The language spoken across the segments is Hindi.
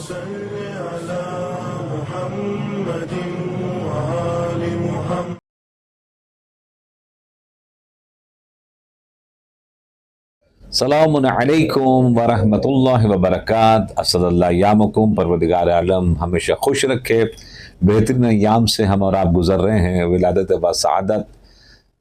सल्लि अला मुहम्मदिन व आलि मुहम्मद। सलामुन अलैकुम व रहमतुल्लाहि व बरकात। असदल्लाह यामकुम, परवरदिगार आलम हमेशा खुश रखे। बेहतरीन अय्याम से हम और आप गुज़र रहे हैं, विलादत व सआदत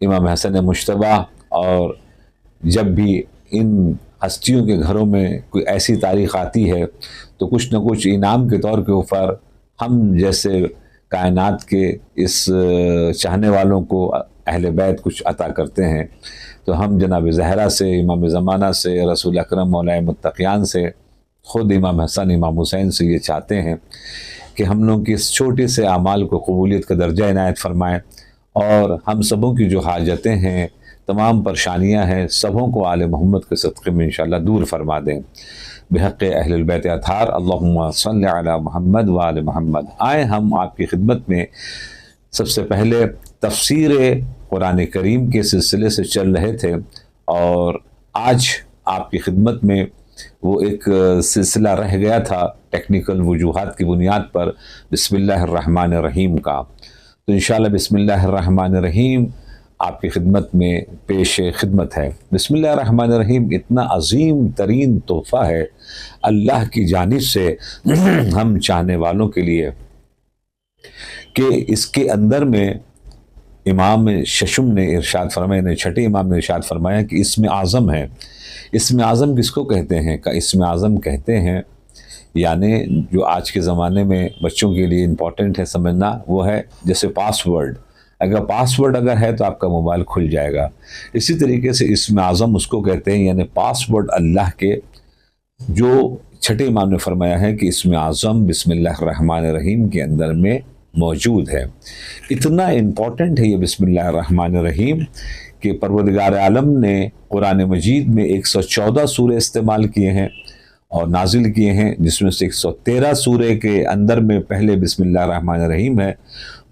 इमाम हसन मुश्तबा। और जब भी इन हस्तियों के घरों में कोई ऐसी तारीख़ आती है तो कुछ न कुछ इनाम के तौर के ऊपर हम जैसे कायनात के इस चाहने वालों को अहले बैत कुछ अता करते हैं। तो हम जनाब ज़हरा से, इमाम ज़माना से, रसूल अकरम मौलाए मुत्तक़ियान से, ख़ुद इमाम हसन इमाम हुसैन से ये चाहते हैं कि हम लोग की इस छोटे से अमाल को कबूलियत का दर्जा इनायत फ़रमाएँ और हम सबों की जो हाजतें हैं, तमाम परेशानियाँ हैं, सबों को आले मोहम्मद के सदक़े में इंशाअल्लाह दूर फरमा दें। बिहक़्क़े अहलुल बैत अतार, अल्लाहुम्मा सल्लि अला मुहम्मद व आले मोहम्मद। आए हम आपकी खिदमत में सबसे पहले तफ़सीर कुरान करीम के सिलसिले से चल रहे थे और आज आपकी खिदमत में वो एक सिलसिला रह गया था टेक्निकल वजूहात की बुनियाद पर बिस्मिल्लाहिर्रहमानिर्रहीम का। तो इंशाअल्लाह बिस्मिल्लाहिर्रहमानिर्रहीम आपकी खिदमत में पेश खिदमत है। बिस्मिल्लाहिर्रहमानिर्रहीम इतना अजीम तरीन तोहफ़ा है अल्लाह की जानिब से हम चाहने वालों के लिए कि इसके अंदर में इमाम शशुम ने इरशाद फरमाया, छठे इमाम ने इरशाद फरमाया कि इसमें आज़म है। इसमें आज़म किसको कहते हैं? का इसमें आज़म कहते हैं यानी जो आज के ज़माने में बच्चों के लिए इम्पॉर्टेंट है समझना, वो है जैसे पासवर्ड। अगर पासवर्ड अगर है तो आपका मोबाइल खुल जाएगा। इसी तरीके से इसमें आज़म उसको कहते हैं यानी पासवर्ड अल्लाह के, जो छठे इमाम ने फरमाया है कि इसमें आज़म बिस्मिल्लाहिर्रहमानिर्रहीम के अंदर में मौजूद है। इतना इम्पॉर्टेंट है ये बिस्मिल्लाहिर्रहमानिर्रहीम कि परवरदिगार आलम ने कुरान मजीद में 114 सूरे इस्तेमाल किए हैं और नाजिल किए हैं, जिसमें से 113 सूरे के अंदर में पहले बिस्मिल्लाहिर्रहमानिर्रहीम है,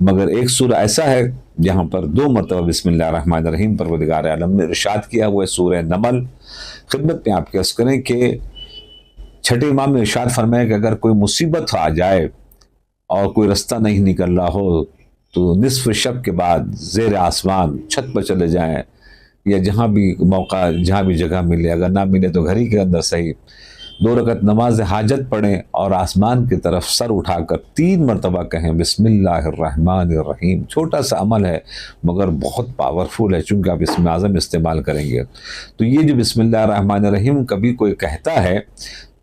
मगर एक सूरा ऐसा है जहाँ पर 2 मरतबा बिस्मिल्लाहिर्रहमानिर्रहीम परवरदिगार आलम ने इरशाद किया, वो है सूरह नमल। खिदमत में आप अर्ज़ करें कि छठे इमाम ने इरशाद फरमाया कि अगर कोई मुसीबत आ जाए और कोई रास्ता नहीं निकल रहा हो तो निस्फ़ शब के बाद ज़ेर आसमान छत पर चले जाएं या जहाँ भी मौका, जहाँ भी जगह मिले, अगर ना मिले तो घर ही के अंदर सही 2 रकत नमाज हाजत पढ़ें और आसमान की तरफ सर उठाकर 3 मरतबा कहें बिस्मिल्लाहिर्रहमानिर्रहीम। छोटा सा अमल है मगर बहुत पावरफुल है, चूँकि आप इसमें आज़म इस्तेमाल करेंगे। तो ये जो बिस्मिल्लाहिर्रहमानिर्रहीम कभी कोई कहता है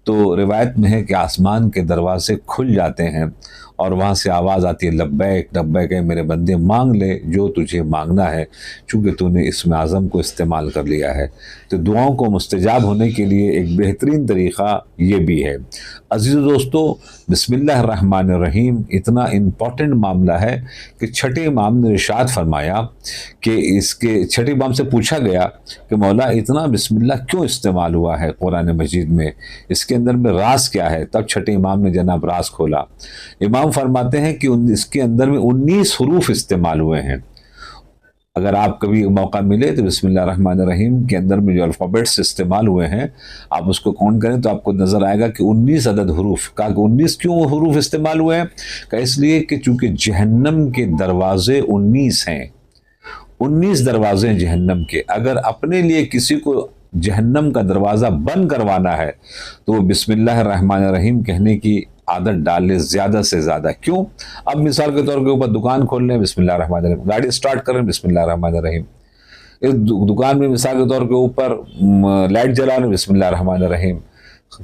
तो रिवायत में है कि आसमान के दरवाजे खुल जाते हैं और वहाँ से आवाज़ आती है, लब्बैक लब्बैक मेरे बंदे, मांग ले जो तुझे मांगना है, चूँकि तूने इसमें आज़म को इस्तेमाल कर लिया है। तो दुआओं को मुस्तजाब होने के लिए एक बेहतरीन तरीक़ा ये भी है। अज़ीज़ दोस्तों, बिस्मिल्लाहिर्रहमानिर्रहीम इतना इम्पॉर्टेंट मामला है कि छठे इमाम ने इरशाद फरमाया कि इसके छठे इमाम से पूछा गया कि मौला इतना बिस्मिल्लाह क्यों इस्तेमाल हुआ है कुरान मजीद में, इसके अंदर में राज क्या है? तब छठे इमाम ने जनाब राज खोला। इमाम फरमाते हैं कि इसके अंदर में 19 हरूफ इस्तेमाल हुए हैं। अगर आप कभी मौका मिले तो बिस्मिल्लाहिर्रहमानिर्रहीम के अंदर में जो अल्फ़ाबेट्स इस्तेमाल हुए हैं आप उसको काउंट करें तो आपको नज़र आएगा कि 19 अदद हरूफ। का 19 क्यों हरूफ इस्तेमाल हुए हैं? का इसलिए कि चूँकि जहन्नम के दरवाज़े 19 हैं, 19 दरवाजे हैं जहन्नम के। अगर अपने लिए किसी को जहन्नम का दरवाज़ा बंद करवाना है तो वो बिस्मिल्लाहिर्रहमानिर्रहीम कहने की आदत डाल ले ज़्यादा से ज़्यादा। क्यों? अब मिसाल के तौर के ऊपर दुकान खोल लें बिस्मिल्लाहिर्रहमानिर्रहीम, गाड़ी स्टार्ट करें बिस्मिल्लाहिर्रहमानिर्रहीम, इस दुकान में मिसाल के तौर के ऊपर लाइट जला लें बिस्मिल्लाहिर्रहमानिर्रहीम।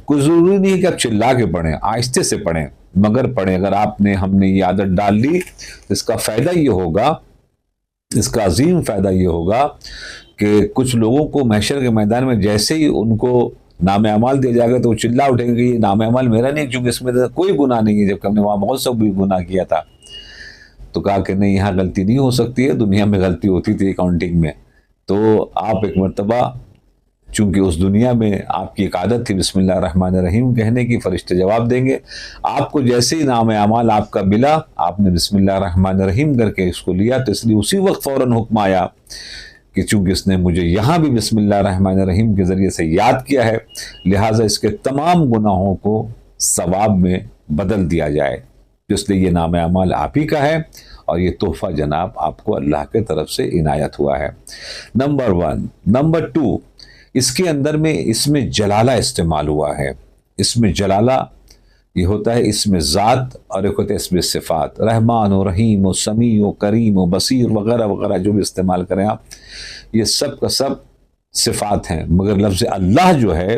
कोई ज़रूरी नहीं है कि आप चिल्ला के पढ़ें, आहिस्ते से पढ़ें, मगर पढ़ें। अगर हमने ये आदत डाल ली तो इसका फ़ायदा ये होगा, इसका अजीम फ़ायदा ये होगा कि कुछ लोगों को महशर के मैदान में जैसे ही उनको नाम अमाल दिया जाएगा तो वो चिल्ला उठेंगे ये नाम अमाल मेरा नहीं, क्योंकि इसमें तो कोई गुनाह नहीं है, जबकि हमने वहाँ बहुत सब भी गुनाह किया था। तो कहा कि नहीं, यहाँ गलती नहीं हो सकती है, दुनिया में गलती होती थी अकाउंटिंग में। तो आप एक मरतबा, चूँकि उस दुनिया में आपकी एक आदत थी बिस्मिल्लाहिर्रहमानिर्रहीम कहने की, फरिश्ते जवाब देंगे। आपको जैसे ही नाम अमाल आपका मिला, आपने बिस्मिल्लाहिर्रहमानिर्रहीम करके इसको लिया, तो इसलिए उसी वक्त फ़ौरन हुक्म आया कि चूँकि इसने मुझे यहाँ भी बिस्मिल्लाहिर्रहमानिर्रहीम के ज़रिए से याद किया है, लिहाजा इसके तमाम गुनाहों को सवाब में बदल दिया जाए। इसलिए ये नाम अमाल आप ही का है और ये तोहफा जनाब आपको अल्लाह के तरफ से इनायत हुआ है। नंबर 1। नंबर 2, इसके अंदर में इसमें जलाला इस्तेमाल हुआ है। इसमें जलाला ये होता है इसमें ज़ात और एक होता है इसमें सिफ़ात। रहमान व रहीम व समी व करीम व बसीर वगैरह वगैरह जो भी इस्तेमाल करें आप, ये सब का सब सिफ़ात हैं। मगर लफ्ज़ अल्लाह जो है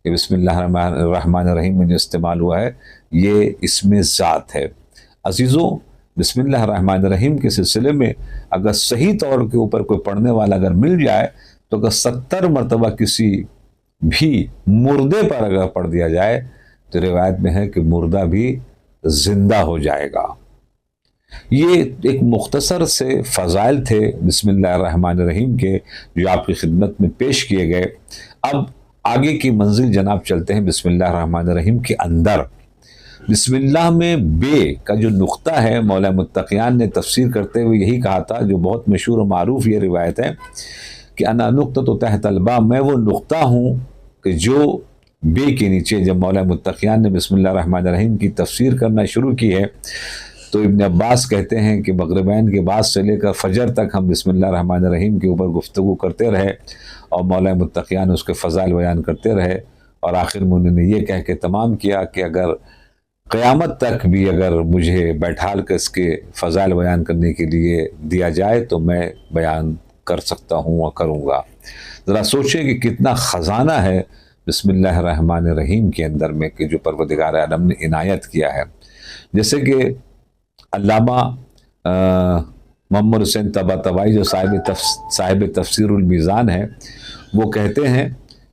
ये बिस्मिल्लाहिर्रहमानिर्रहीम में जो इस्तेमाल हुआ है ये इसमें ज़ात है। अज़ीज़ों, बिस्मिल्लाहिर्रहमानिर्रहीम के सिलसिले में अगर सही तौर के ऊपर कोई पढ़ने वाला अगर मिल जाए तो अगर 70 मरतबा किसी भी मुर्दे पर अगर पढ़ दिया जाए तो रिवायत में है कि मुर्दा भी जिंदा हो जाएगा। ये एक मुख्तसर से फ़ज़ाइल थे बिस्मिल्लाहिर्रहमानिर्रहीम के जो आपकी खिदमत में पेश किए गए। अब आगे की मंजिल जनाब चलते हैं बिस्मिल्लाहिर्रहमानिर्रहीम के अंदर। बिस्मिल्लाह में बे का जो नुक्ता है, मौला मुत्तक़ियान ने तफसीर करते हुए यही कहा था, जो बहुत मशहूर और मारूफ ये रिवायत है कि अना नुक्ततु तहतल बा, मैं वो नुक्ता हूँ कि जो बे के नीचे। जब मौला मुत्तक़ियान ने बिस्मिल्लाहिर्रहमानिर्रहीम की तफसीर करना शुरू की है तो इब्न अब्बास कहते हैं कि मग़रिबैन के बाद से लेकर फजर तक हम बिस्मिल्लाहिर्रहमानिर्रहीम के ऊपर गुफ्तगू करते रहे और मौला मुत्तक़ियान उसके फ़ज़ाइल बयान करते रहे और आखिर में उन्होंने ये कह के तमाम किया कि अगर क़यामत तक भी अगर मुझे बैठाल कर इसके फ़ज़ाइल बयान करने के लिए दिया जाए तो मैं बयान कर सकता हूँ और करूँगा। ज़रा सोचें कि कितना ख़जाना है बिस्मिल्लाहिर्रहमानिर्रहीम के अंदर में कि जो परवरदिगार आलम ने इनायत किया है। जैसे कि अल्लामा मोहम्मद हुसैन तबातबाई जो साहिब तफसीरुल मीज़ान है, वो कहते हैं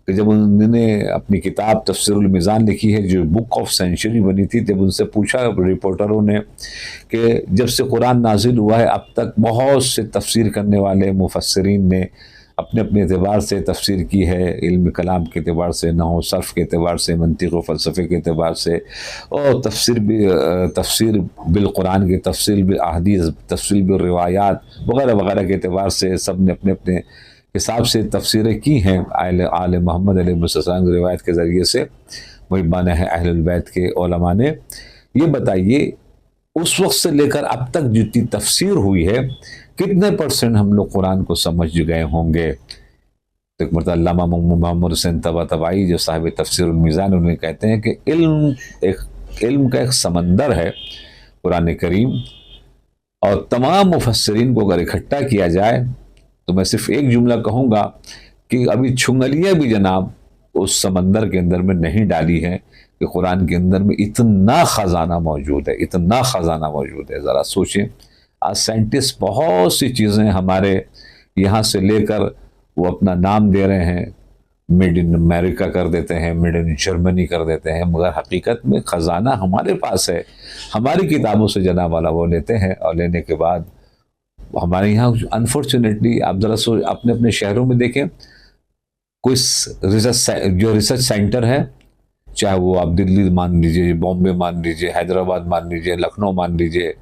कि जब उन्होंने अपनी किताब तफसीरुल मीज़ान लिखी है जो बुक ऑफ सेंचुरी बनी थी, जब उनसे पूछा रिपोर्टरों ने कि जब से कुरान नाजिल हुआ है अब तक बहुत से तफसीर करने वाले मुफस्सिरीन ने अपने अपने एतबार से तफसीर की है, इल्म कलाम के एतबार से, नहव सर्फ़ के एतबार से, मंतिक़ व फ़लसफ़े के एतबार से, और तफसीर बिल कुरान के, तफसीर बिल अहदीस, तफसीर बिल रिवायात वगैरह वगैरह के एतबार से सब ने अपने अपने हिसाब से तफसीरें की हैं। आले मोहम्मद अलैहिस्सलाम की रिवायत के ज़रिए से वही माना है अहलुल बैत के उलमा ने। ये बताइए उस वक्त से लेकर अब तक जितनी तफसीर हुई है कितने % हम लोग कुरान को समझ गए होंगे। तो एक मरतबा अल्लामा मोहम्मद हुसैन तबातबाई जो साहिब तफसीरुल मीज़ान, उन्हें कहते हैं कि इल्म का एक समंदर है कुरान करीम, और तमाम मुफस्सिरीन को अगर इकट्ठा किया जाए तो मैं सिर्फ एक जुमला कहूँगा कि अभी छुंगलियाँ भी जनाब उस समंदर के अंदर में नहीं डाली हैं कि कुरान के अंदर में इतना ख़जाना मौजूद है, इतना ख़जाना मौजूद है। ज़रा सोचें, आज साइंटिस्ट बहुत सी चीज़ें हमारे यहाँ से लेकर वो अपना नाम दे रहे हैं, मेड इन अमेरिका कर देते हैं, मेड इन जर्मनी कर देते हैं, मगर हकीकत में ख़जाना हमारे पास है। हमारी किताबों से जनाब वाला वो लेते हैं और लेने के बाद हमारे यहाँ अनफॉर्चुनेटली आप ज़रा अपने अपने शहरों में देखें, कोई रिसर्च सेंटर है, चाहे वो आप दिल्ली मान लीजिए, बॉम्बे मान लीजिए, हैदराबाद मान लीजिए, लखनऊ मान लीजिए,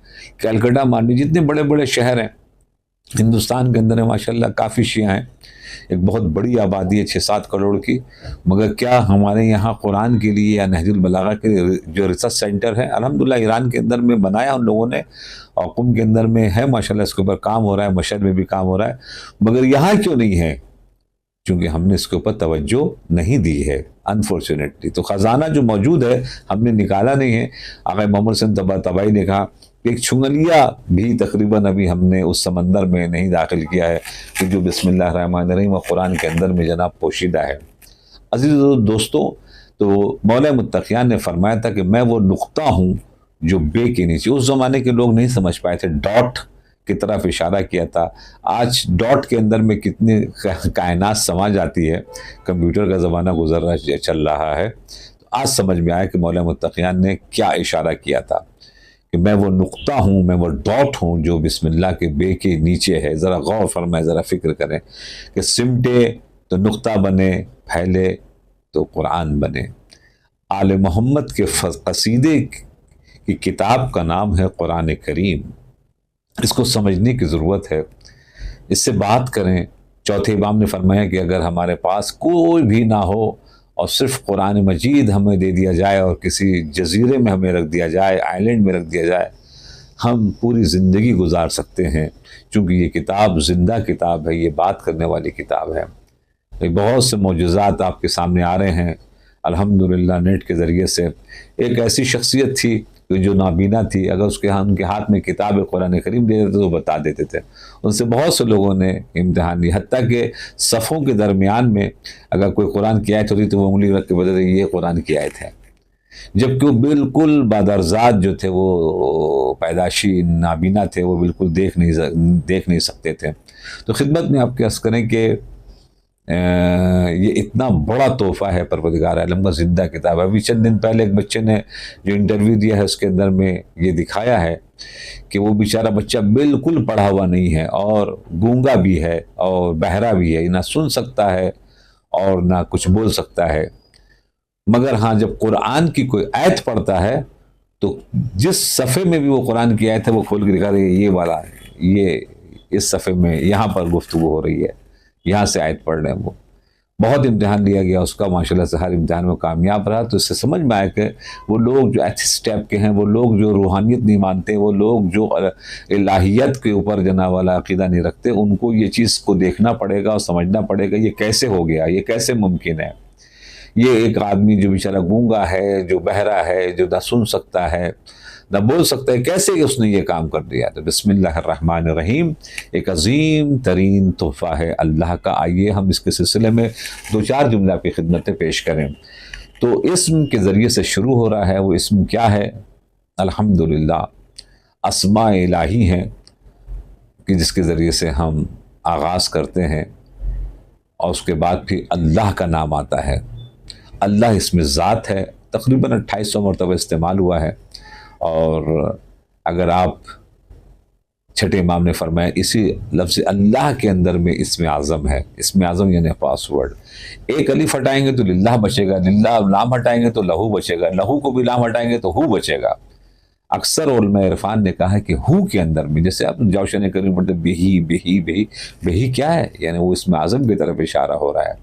कलकत्ता मान लीजिए, जितने बड़े बड़े शहर हैं हिंदुस्तान के अंदर है माशाल्लाह, काफ़ी शिया हैं, एक बहुत बड़ी आबादी है 6-7 करोड़ की, मगर क्या हमारे यहाँ कुरान के लिए या नहजुल बलागा के जो रिसर्च सेंटर है अल्हम्दुलिल्लाह ईरान के अंदर में बनाया उन लोगों ने और कुम के अंदर में है माशाल्लाह, इसके ऊपर काम हो रहा है, मशहद में भी काम हो रहा है, मगर यहाँ क्यों नहीं है? क्योंकि हमने इसके ऊपर तवज्जो नहीं दी है अनफॉर्चुनेटली। तो ख़जाना जो मौजूद है हमने निकाला नहीं है। आगे मोहम्मद हुसैन तबातबाई ने कहा कि एक छुंगलिया भी तकरीबन अभी हमने उस समंदर में नहीं दाखिल किया है कि जो बिस्मिल्लाहिर्रहमानिर्रहीम कुरान के अंदर में जनाब पोशीदा है। अज़ीज़ दोस्तों, तो मौला मुत्तक़ियान ने फरमाया था कि मैं वो नुक्ता हूँ जो बे के नीचे, उस ज़माने के लोग नहीं समझ पाए थे, डॉट की तरफ इशारा किया था। आज डॉट के अंदर में कितनी कायनात समा जाती है, कंप्यूटर का ज़माना गुजर रहा चल रहा है, तो आज समझ में आया कि मौला मुत्तक़ियान ने क्या इशारा किया था कि मैं वो नुक्ता हूँ, मैं वो डॉट हूँ जो बिस्मिल्लाह के बे के नीचे है। ज़रा गौर फरमाएं, ज़रा फ़िक्र करें कि सिमटे तो नुक्ता बने, फैले तो कुरान बने। आले मोहम्मद के क़सीदे की किताब का नाम है कुरान करीम। इसको समझने की ज़रूरत है, इससे बात करें। चौथे इमाम ने फरमाया कि अगर हमारे पास कोई भी ना हो और सिर्फ कुरान मजीद हमें दे दिया जाए और किसी जजीरे में हमें रख दिया जाए, आइलैंड में रख दिया जाए, हम पूरी ज़िंदगी गुजार सकते हैं। क्योंकि ये किताब ज़िंदा किताब है, ये बात करने वाली किताब है। बहुत से मौजूज़ात आपके सामने आ रहे हैं अल्हम्दुलिल्लाह नेट के ज़रिए से। एक ऐसी शख्सियत थी जो नाबीना थी, अगर उनके हाथ में किताब कुरान करीम दे देते तो बता देते थे। उनसे बहुत से लोगों ने इम्तिहान लिया, हत्ता कि सफ़ों के दरमियान में अगर कोई कुरान की आयत होती तो वो उंगली रख के बताते ये कुरान की आयत है, जबकि वो बिल्कुल बादरजात जो थे, वो पैदाशी नाबीना थे, वो बिल्कुल देख नहीं सकते थे। तो खिदमत में आपके अर्ज़ करें कि ये इतना बड़ा तोहफ़ा है परवरदिगार आलम का, ज़िंदा किताब है। अभी चंद दिन पहले एक बच्चे ने जो इंटरव्यू दिया है उसके अंदर में ये दिखाया है कि वो बेचारा बच्चा बिल्कुल पढ़ा हुआ नहीं है और गूंगा भी है और बहरा भी है, ना सुन सकता है और ना कुछ बोल सकता है। मगर हाँ, जब कुरान की कोई आयत पढ़ता है तो जिस सफ़े में भी वो कुरान की आयत है वो खोल के दिखा रही है, ये वाला है, ये इस सफ़े में यहाँ पर गुफ्तगू हो रही है, यहाँ से आयत पढ़ रहे हैं। वो बहुत इम्तिहान लिया गया उसका, माशाल्लाह से हर इम्तिहान में कामयाब रहा। तो इससे समझ में आया कि वो लोग जो एथिस्ट टाइप के हैं, वो लोग जो रूहानियत नहीं मानते, वो लोग जो इलाहियत के ऊपर जना वाला अकीदा नहीं रखते, उनको ये चीज़ को देखना पड़ेगा और समझना पड़ेगा ये कैसे हो गया, ये कैसे मुमकिन है। ये एक आदमी जो बेचारा गूंगा है, जो बहरा है, जो ना सुन सकता है ना बोल सकता है, कैसे उसने ये काम कर दिया। तो बिस्मिल्लाहिर्रहमानिर्रहीम एक अजीम तरीन तोहफ़ा है अल्लाह का। आइए हम इसके सिलसिले में 2-4 जुमला की खिदमतें पेश करें। तो इस्म के ज़रिए से शुरू हो रहा है। वो इस्म क्या है? अल्हम्दुलिल्लाह अस्मा इलाही हैं कि जिसके ज़रिए से हम आगाज़ करते हैं और उसके बाद फिर अल्लाह का नाम आता है। अल्लाह इसमें ज़ात है, तकरीबन 2800 मरतबा इस्तेमाल हुआ है। और अगर आप छठे इमाम ने फरमाया इसी लफ्ज़ अल्लाह के अंदर में इसमें आज़म है। इसमें आज़म यानी पासवर्ड। एक अलिफ हटाएंगे तो लिल्लाह बचेगा, लिल्लाह लाम हटाएंगे तो लहू बचेगा, लहू को भी लाम हटाएंगे तो हु बचेगा। अक्सर उलमा इरफान ने कहा है कि हु के अंदर में, जैसे आप जौशन करीम पढ़ते बेही बेही बेही, बेही क्या है? यानी वो इसमें आज़म की तरफ इशारा हो रहा है।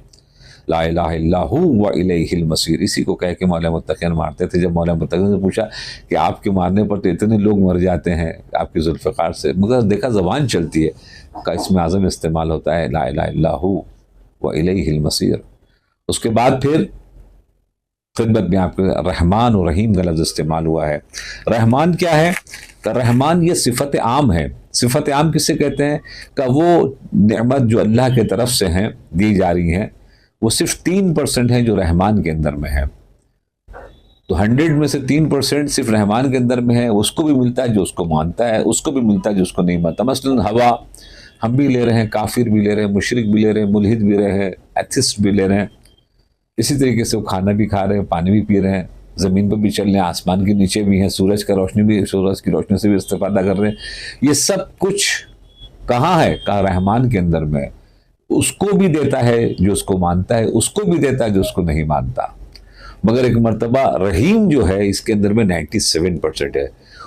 ला इलाहा इल्लहु व इलैहिल मसीर, इसी को कह के मौला मुत्तक़ीन मारते थे। जब मौला मुत्तक़ीन से पूछा कि आपके मारने पर तो इतने लोग मर जाते हैं आपकी जुल्फ़िकार से, मगर देखा ज़बान चलती है का इसमें आज़म इस्तेमाल होता है, ला इलाहा इल्लहु व इलैहिल मसीर। उसके बाद फिर खिदमत में आपके रहमान और रहीम का लफ्ज़ इस्तेमाल हुआ है। रहमान क्या है? का रहमान ये सिफ़त आम है। सिफ़त आम किसे कहते हैं? का वो नेमत जो अल्लाह के तरफ से हैं दी जा रही हैं, वो सिर्फ 3% है जो रहमान के अंदर में है। तो 100 में से 3% सिर्फ रहमान के अंदर में है। उसको भी मिलता है जो उसको मानता है, उसको भी मिलता है जो उसको नहीं मानता। मसलन हवा हम भी ले रहे हैं, काफिर भी ले रहे हैं, मुशरिक भी ले रहे हैं, मुल्हिद भी रहे हैं, एथिस्ट भी ले रहे हैं। इसी तरीके से वो खाना भी खा रहे हैं, पानी भी पी रहे हैं, ज़मीन पर भी चल रहे हैं, आसमान के नीचे भी हैं, सूरज की रोशनी से भी इस्तेफादा कर रहे हैं। ये सब कुछ कहाँ है? कहाँ? रहमान के अंदर में। उसको भी देता है जो उसको मानता है, उसको भी देता है जो उसको नहीं मानता। मगर एक मर्तबा रहीम जो है इसके अंदर में 97% है।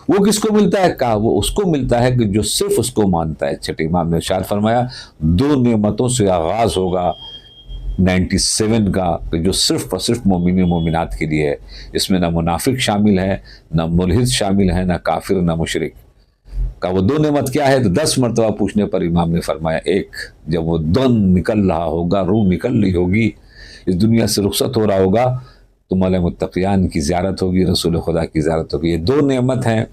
वो किसको मिलता है? कहा वो उसको मिलता है कि जो सिर्फ उसको मानता है। छठे इमाम ने इरशाद फरमाया 2 नेमतों से आगाज़ होगा 97 का, जो सिर्फ और सिर्फ मोमिन मोमिनात के लिए है। इसमें ना मुनाफिक शामिल है, ना मुल्हिद शामिल है, ना काफिर, ना मुशरिक। का वो 2 नेमत क्या है? तो 10 मरतबा पूछने पर इमाम ने फरमाया एक, जब वो दम निकल रहा होगा, रूह निकल रही होगी, इस दुनिया से रुखसत हो रहा होगा, तो मौला मुत्तक़ियान की ज़ियारत होगी, रसूल खुदा की ज़ियारत होगी। ये 2 नेमत हैं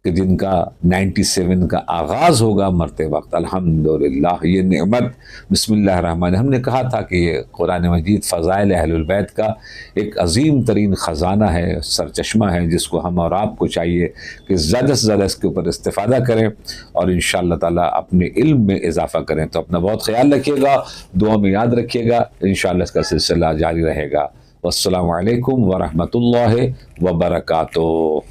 कि जिनका 97 का आगाज़ होगा मरते वक्त। अल्हम्दुलिल्लाह ये नेमत बिस्मिल्लाहिर्रहमान। हमने कहा था कि ये कुरान मजीद फ़ज़ाइल अहलुल बैत का एक अजीम तरीन ख़जाना है, सरचश्मा है, जिसको हम और आपको चाहिए कि ज़्यादा से ज़्यादा इसके ऊपर इस्तिफ़ादा करें और इंशाअल्लाह ताला अपने इल्म में इजाफ़ा करें। तो अपना बहुत ख्याल रखिएगा, दुआ में याद रखिएगा, इंशाअल्लाह इसका सिलसिला जारी रहेगा। वस्सलामु अलैकुम व रहमतुल्लाहि व बरकातुहू।